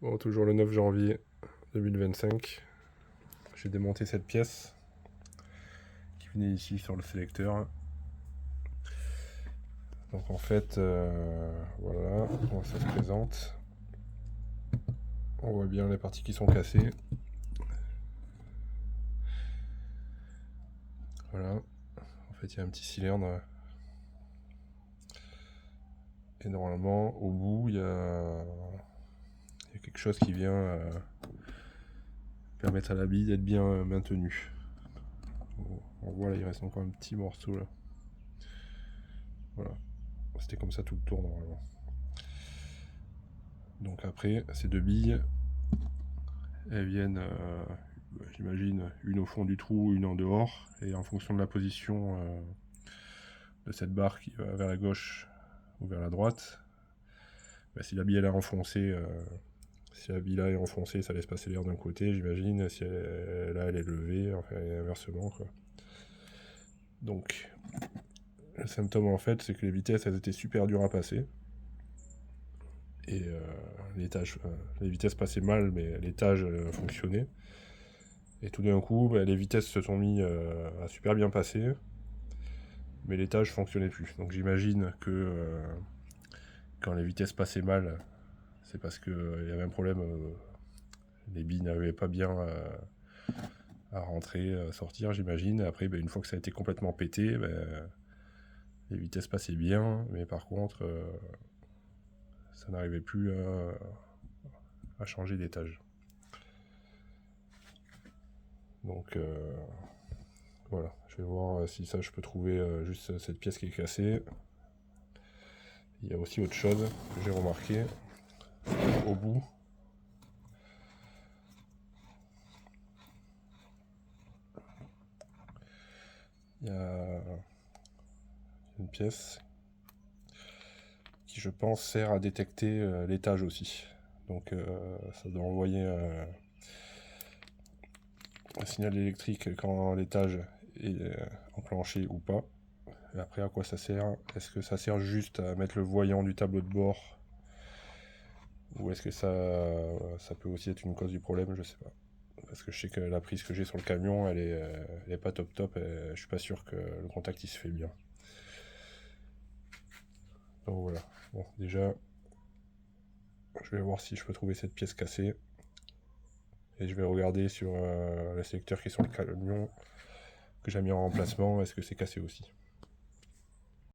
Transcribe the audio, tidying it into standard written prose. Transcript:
Bon, toujours le 9 janvier 2025. J'ai démonté cette pièce qui venait ici sur le sélecteur. Donc en fait, voilà comment ça se présente. On voit bien les parties qui sont cassées. Voilà. En fait, il y a un petit cylindre. Et normalement, au bout, il y a quelque chose qui vient permettre à la bille d'être bien maintenue. On voit là, il reste encore un petit morceau là. Voilà. C'était comme ça tout le tour normalement. Donc après, ces deux billes, elles viennent, j'imagine, une au fond du trou, une en dehors. Et en fonction de la position de cette barre qui va vers la gauche ou vers la droite, bah, si la bille elle est enfoncée, si la bille là est enfoncée, ça laisse passer l'air d'un côté, j'imagine. Si là elle est levée, enfin et inversement quoi. Donc le symptôme en fait, c'est que les vitesses elles étaient super dures à passer. Et les vitesses passaient mal, mais l'étage fonctionnait. Et tout d'un coup, bah, les vitesses se sont mis à super bien passer, mais l'étage fonctionnait plus. Donc j'imagine que quand les vitesses passaient mal, c'est parce qu'il y avait un problème. Les billes n'arrivaient pas bien à rentrer, à sortir, j'imagine. Après, bah, une fois que ça a été complètement pété, bah, les vitesses passaient bien, mais par contre, ça n'arrivait plus à changer d'étage. Donc voilà, je vais voir si ça je peux trouver juste cette pièce qui est cassée. Il y a aussi autre chose que j'ai remarqué au bout. Il y a une pièce qui je pense sert à détecter l'étage aussi. Donc ça doit envoyer un signal électrique quand l'étage est enclenché ou pas. Et après à quoi ça sert? Est-ce que ça sert juste à mettre le voyant du tableau de bord? Ou est-ce que ça peut aussi être une cause du problème? Je sais pas. Parce que je sais que la prise que j'ai sur le camion, elle est pas top top, et je suis pas sûr que le contact il se fait bien. Donc voilà. Bon, déjà, je vais voir si je peux trouver cette pièce cassée. Et je vais regarder sur le sélecteur qui est sur le camion que j'ai mis en remplacement, est-ce que c'est cassé aussi.